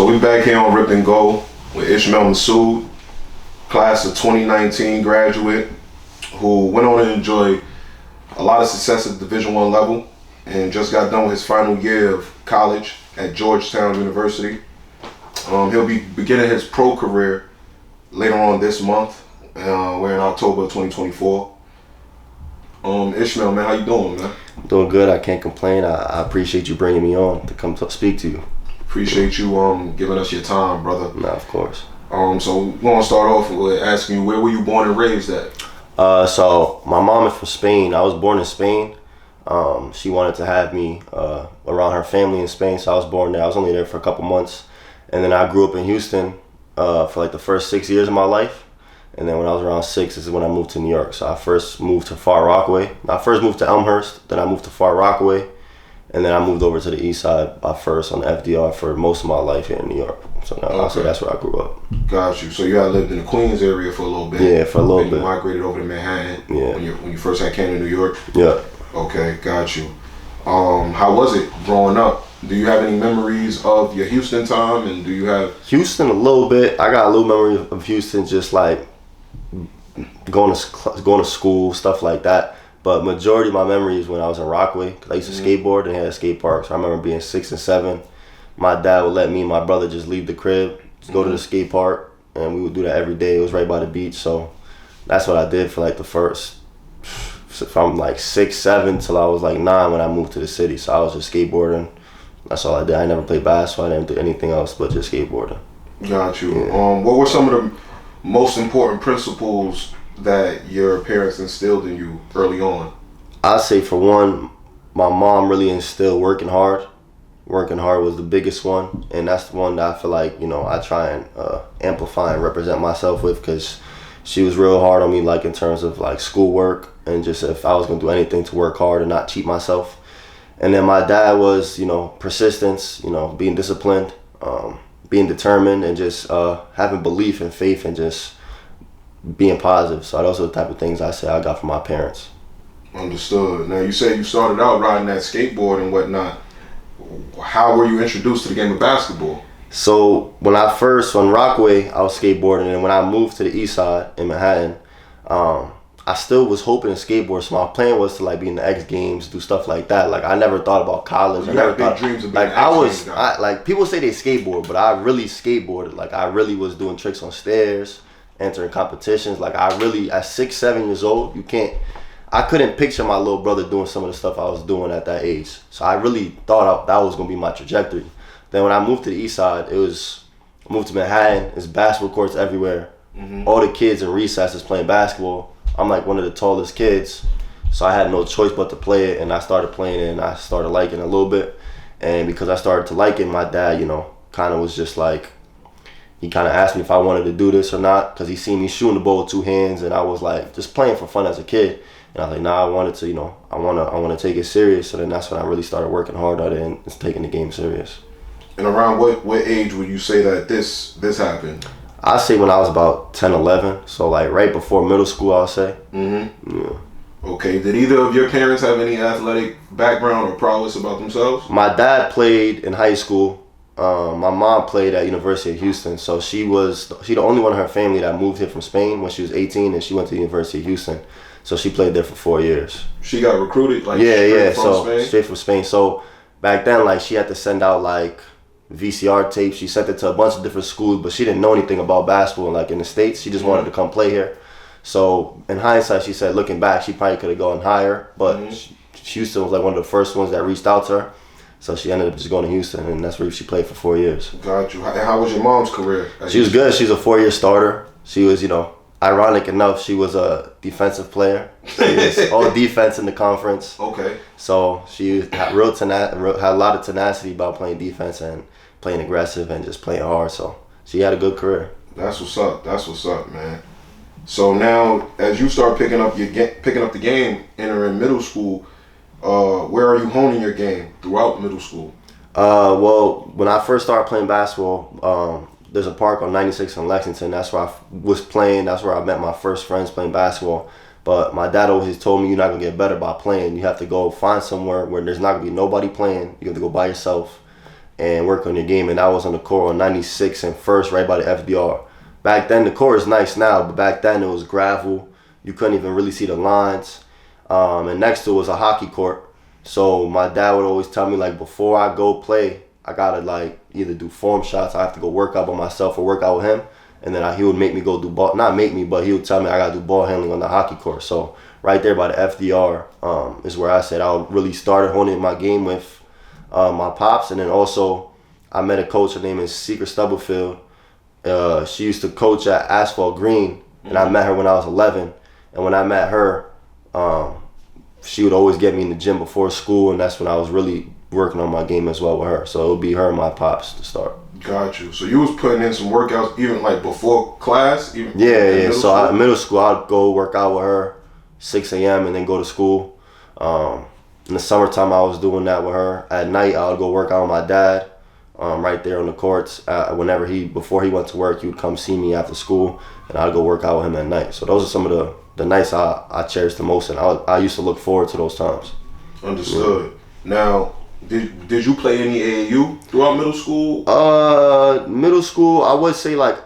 So we back here on Rip and Go with Ismael Massoud, class of 2019 graduate, who went on to enjoy a lot of success at Division I level and just got done with his final year of college at Georgetown University. He'll be beginning his pro career later on this month. We're in October of 2024. Ishmael, man, how you doing, man? Doing good. I can't complain. I appreciate you bringing me on to come speak to you. Appreciate you giving us your time, brother. No, of course. So we're gonna start off with asking you, where were you born and raised at? So my mom is from Spain. I was born in Spain. She wanted to have me around her family in Spain, so I was born there. I was only there for a couple months, and then I grew up in Houston for like the first 6 years of my life. And then when I was around 6, this is when I moved to New York. So I first moved to Far Rockaway. I first moved to Elmhurst, then I moved to Far Rockaway, and then I moved over to the east side by first on the FDR for most of my life here in New York. So now I'll say that's where I grew up. Got you. So you had lived in the Queens area for a little bit. Yeah, for a little bit. You migrated over to Manhattan. Yeah. When you first came to New York. Yeah. Okay, got you. How was it growing up? Do you have any memories of your Houston time, and do you have Houston a little bit? I got a little memory of Houston, just like going to school, stuff like that. But majority of my memory is when I was in Rockaway, because I used to skateboard and had a skate park. So I remember being 6 and 7. My dad would let me and my brother just leave the crib, just go to the skate park, and we would do that every day. It was right by the beach, so that's what I did for like the first, from like 6, 7 till I was like 9 when I moved to the city. So I was just skateboarding. That's all I did. I never played basketball. I didn't do anything else but just skateboarding. Got you. Yeah. What were some of the most important principles that your parents instilled in you early on? I'd say for one, my mom really instilled working hard. Working hard was the biggest one, and that's the one that I feel like, I try and amplify and represent myself with, because she was real hard on me, like in terms of like schoolwork and just if I was gonna do anything to work hard and not cheat myself. And then my dad was, persistence, being disciplined, being determined, and just having belief and faith and just being positive. So those are the type of things I say I got from my parents. Understood. Now you said you started out riding that skateboard and whatnot. How were you introduced to the game of basketball? So when I first on Rockaway, I was skateboarding, and when I moved to the east side in Manhattan, I still was hoping to skateboard. So my plan was to like be in the X Games, do stuff like that. Like I never thought about college. You I never had big thought dreams of being like an X Games guy. like people say they skateboard, but I really skateboarded. Like I really was doing tricks on stairs, entering competitions. Like I really at 6, 7 years old, I couldn't picture my little brother doing some of the stuff I was doing at that age. So I really thought that was gonna be my trajectory. Then when I moved to the east side, I moved to Manhattan. There's basketball courts everywhere. Mm-hmm. All the kids in recess is playing basketball. I'm like one of the tallest kids, so I had no choice but to play it, and I started playing it, and I started liking it a little bit. And because I started to like it, my dad, kind of was just like, he kind of asked me if I wanted to do this or not, because he seen me shooting the ball with 2 hands, and I was like just playing for fun as a kid. And I was like, nah, I wanted to, I want to take it serious. So then that's when I really started working hard at it and just taking the game serious. And around what age would you say that this happened? I'd say when I was about 10, 11. So like right before middle school, I'll say. Mm-hmm. Yeah. Okay. Did either of your parents have any athletic background or prowess about themselves? My dad played in high school. My mom played at University of Houston. So she the only one in her family that moved here from Spain when she was 18, and she went to the University of Houston. So she played there for 4 years. She got recruited straight from Spain. So back then, like she had to send out like VCR tapes. She sent it to a bunch of different schools, but she didn't know anything about basketball. Like in the States, she just wanted to come play here. So in hindsight, she said, looking back, she probably could have gone higher, but Houston was like one of the first ones that reached out to her. So she ended up just going to Houston, and that's where she played for 4 years. Got you. How was your mom's career? She was good. She's a 4-year starter. She was, ironic enough, she was a defensive player. She was all defense in the conference. Okay. So she had a lot of tenacity about playing defense and playing aggressive and just playing hard. So she had a good career. That's what's up, man. So now, as you start picking up the game, entering middle school, where are you honing your game throughout middle school? Well, when I first started playing basketball, there's a park on 96 in Lexington. That's where I was playing. That's where I met my first friends playing basketball. But my dad always told me, you're not going to get better by playing. You have to go find somewhere where there's not going to be nobody playing. You have to go by yourself and work on your game. And I was on the court on 96 and First, right by the FDR. Back then, the court is nice now, but back then it was gravel. You couldn't even really see the lines. And next to it was a hockey court. So my dad would always tell me, like, before I go play, I gotta, like, either do form shots, I have to go work out by myself or work out with him. And then he would make me go do ball, not make me, but he would tell me I gotta do ball handling on the hockey court. So right there by the FDR is where I said I really started honing my game with my pops. And then also I met a coach, her name is Secret Stubblefield. She used to coach at Asphalt Green, and I met her when I was 11. And when I met her, she would always get me in the gym before school, and that's when I was really working on my game as well with her. So it would be her and my pops to start. Got you. So you was putting in some workouts even like before class? Even Yeah. So in middle school, I'd go work out with her 6 a.m. and then go to school. In the summertime, I was doing that with her. At night, I would go work out with my dad right there on the courts. Before he went to work, he would come see me after school, and I'd go work out with him at night. So those are some of the nights I cherish the most, and I used to look forward to those times. Understood. Yeah. Now, did you play any AAU throughout middle school? Middle school, I would say, like,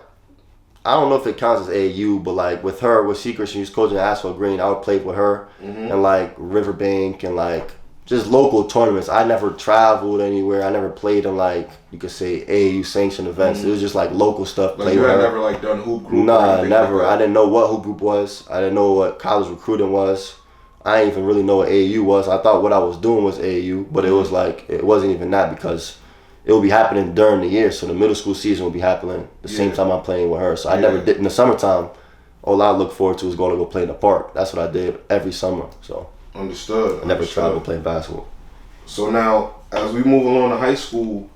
I don't know if it counts as AAU, but like with Secret, she was coaching at Asphalt Green. I would play with her and like Riverbank and like just local tournaments. I never traveled anywhere. I never played in like, you could say, AAU sanctioned events. It was just like local stuff. Like you had never like done hoop group? Nah, never. Like I didn't know what hoop group was. I didn't know what college recruiting was. I didn't even really know what AAU was. I thought what I was doing was AAU, but it was like, it wasn't even that because it would be happening during the year. So the middle school season would be happening the same time I'm playing with her. So I never did, in the summertime, all I looked forward to was going to go play in the park. That's what I did every summer. So understood. I never traveled playing basketball. So now, as we move along to high school,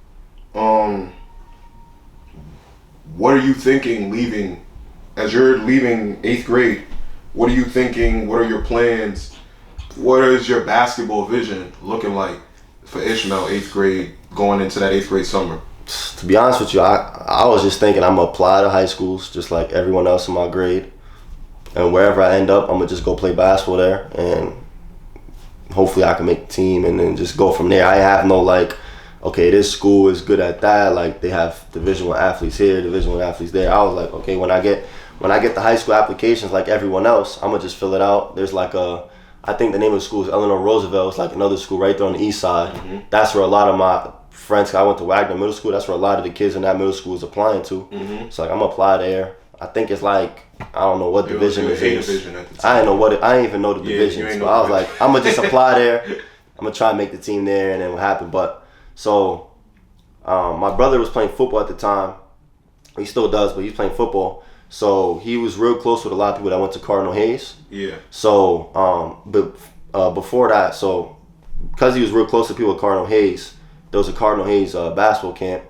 what are you thinking as you're leaving 8th grade? What are you thinking? What are your plans? What is your basketball vision looking like for Ismael 8th grade, going into that 8th grade summer? To be honest with you, I was just thinking I'm going to apply to high schools just like everyone else in my grade. And wherever I end up, I'm going to just go play basketball there. And hopefully I can make the team and then just go from there. I have no like, okay, this school is good at that. Like they have Division I athletes here, Division I athletes there. I was like, okay, when I get the high school applications like everyone else, I'm going to just fill it out. There's like I think the name of the school is Eleanor Roosevelt. It's like another school right there on the east side. That's where a lot of my friends, I went to Wagner Middle School, that's where a lot of the kids in that middle school is applying to. So like I'm apply there. I think it's like, I don't know what division it is. I didn't even know the divisions. So I was like, I'm gonna just apply there. I'm gonna try and make the team there and then what happened. But so my brother was playing football at the time. He still does, but he's playing football. So he was real close with a lot of people that went to Cardinal Hayes. Yeah. So, before that, so because he was real close to people at Cardinal Hayes, there was a Cardinal Hayes basketball camp.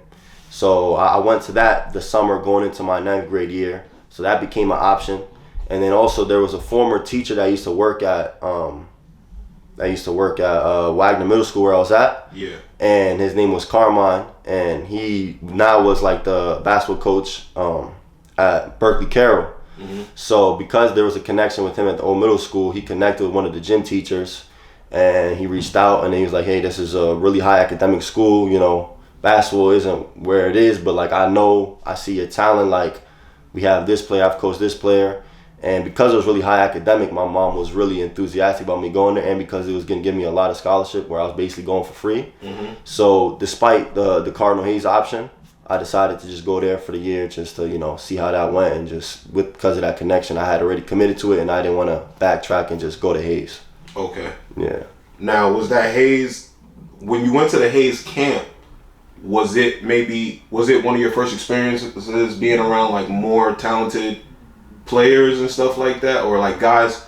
So I went to that the summer going into my 9th grade year. So that became an option. And then also there was a former teacher that used to work at Wagner Middle School where I was at. Yeah. And his name was Carmine, and he now was like the basketball coach at Berkeley Carroll. So because there was a connection with him at the old middle school, he connected with one of the gym teachers, and he reached out and he was like, hey, this is a really high academic school, you know, basketball isn't where it is, but like I see your talent, like we have this player, I've coached this player. And because it was really high academic, my mom was really enthusiastic about me going there, and because it was going to give me a lot of scholarship where I was basically going for free. So despite the Cardinal Hayes option, I decided to just go there for the year just to, you know, see how that went. And just because of that connection, I had already committed to it, and I didn't want to backtrack and just go to Hayes. Okay. Yeah. Now, was that Hayes, when you went to the Hayes camp, was it one of your first experiences being around like more talented players and stuff like that, or like guys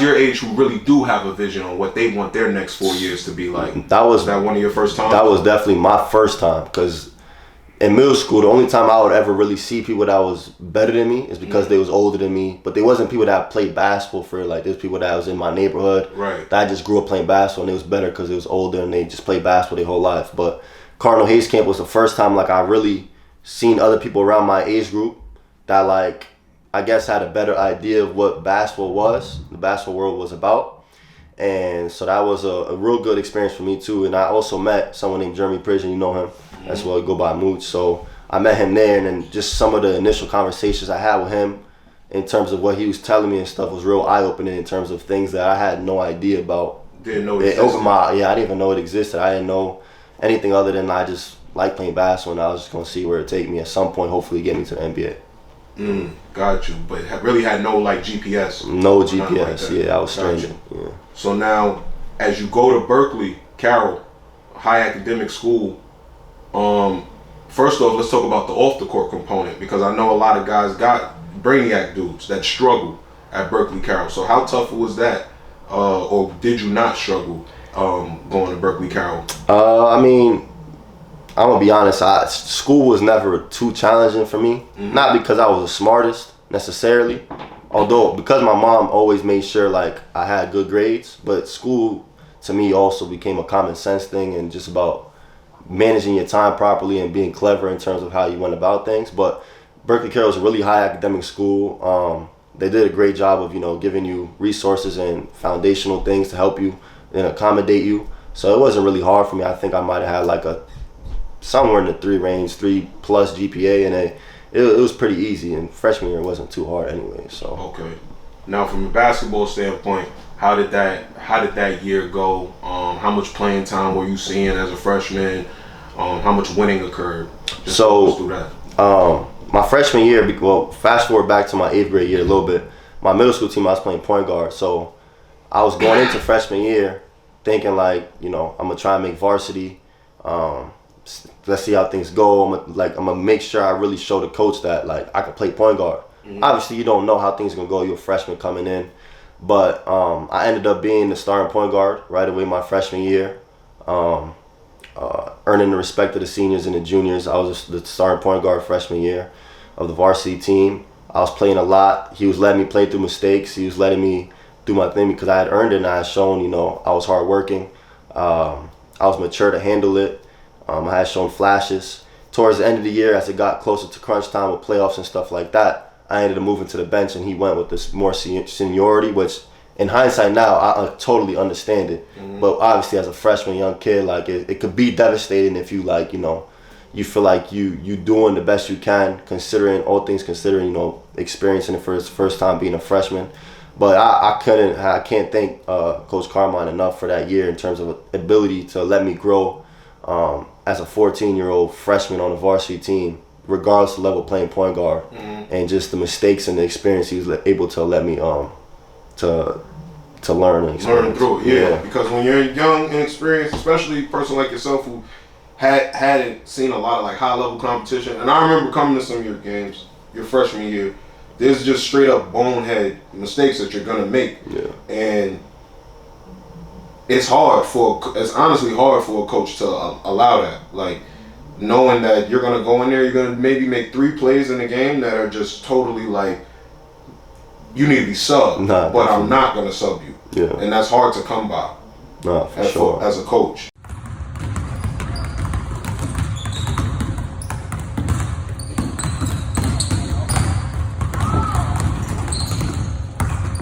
your age who really do have a vision on what they want their next 4 years to be like? Was that one of your first times? That was definitely my first time, because in middle school, the only time I would ever really see people that was better than me is because they was older than me. But they wasn't people that played basketball for, like, there's people that was in my neighborhood. Right. That I just grew up playing basketball, and they was better because they was older and they just played basketball their whole life. But Cardinal Hayes Camp was the first time, like, I really seen other people around my age group that, like, I guess had a better idea of what basketball was, the basketball world was about. And so that was a real good experience for me too. And I also met someone named Jeremy Prison, you know him. as well. Go by Mooch. So I met him there, and then just some of the initial conversations I had with him in terms of what he was telling me and stuff was real eye-opening in terms of things that I had no idea about. Didn't know it It existed. opened my, I didn't even know it existed. I didn't know anything other than I just like playing basketball, and I was just going to see where it take me at some point, hopefully get me to the NBA. Got you, but really had no like GPS. No or nothing like GPS, that. yeah, I was Got stranded. you. Yeah. So now, as you go to Berkeley, Carroll, high academic school, first off, let's talk about the off the court component, because I know a lot of guys got brainiac dudes that struggle at Berkeley, Carroll. So how tough was that, or did you not struggle going to Berkeley, Carroll? I mean, I'm gonna be honest. School was never too challenging for me. Not because I was the smartest necessarily, although because my mom always made sure like I had good grades. But school to me also became a common sense thing and just about managing your time properly and being clever in terms of how you went about things. But Berkeley Carroll is a really high academic school. They did a great job of giving you resources and foundational things to help you and accommodate you. So it wasn't really hard for me. I think I might have had like somewhere in the 3 range, 3+ GPA, and it was pretty easy. And freshman year wasn't too hard anyway. So okay. Now, from a basketball standpoint, how did that year go? How much playing time were you seeing as a freshman? How much winning occurred? Just walk us through that. My freshman year, well, fast forward back to my 8th grade year a little bit. My middle school team, I was playing point guard. So I was going into freshman year thinking like, I'm gonna try and make varsity. Let's see how things go. I'm gonna make sure I really show the coach that like I can play point guard. Obviously, you don't know how things are gonna go. You're a freshman coming in, but I ended up being the starting point guard right away my freshman year, earning the respect of the seniors and the juniors. I was the starting point guard freshman year of the varsity team. I was playing a lot. He was letting me play through mistakes. He was letting me do my thing because I had earned it and I had shown, I was hardworking. I was mature to handle it. I had shown flashes. Towards the end of the year, as it got closer to crunch time with playoffs and stuff like that, I ended up moving to the bench and he went with this more seniority, which in hindsight now, I totally understand it. But obviously as a freshman young kid, like it could be devastating if you like, you feel like you doing the best you can, considering all things considering, experiencing it for his first time being a freshman. But I can't thank Coach Carmine enough for that year in terms of ability to let me grow as a 14-year-old freshman on a varsity team, regardless of level playing point guard, and just the mistakes and the experience he was able to let me to learn and experience. Learn through it, yeah. Because when you're young and experienced, especially a person like yourself who hadn't seen a lot of like high level competition, and I remember coming to some of your games your freshman year, there's just straight up bonehead mistakes that you're gonna make, and it's honestly hard for a coach to allow that. Like knowing that you're gonna go in there, you're gonna maybe make 3 plays in the game that are just totally like you need to be subbed, but I'm not gonna sub you. Yeah, and that's hard to come by. No, for sure. As a coach.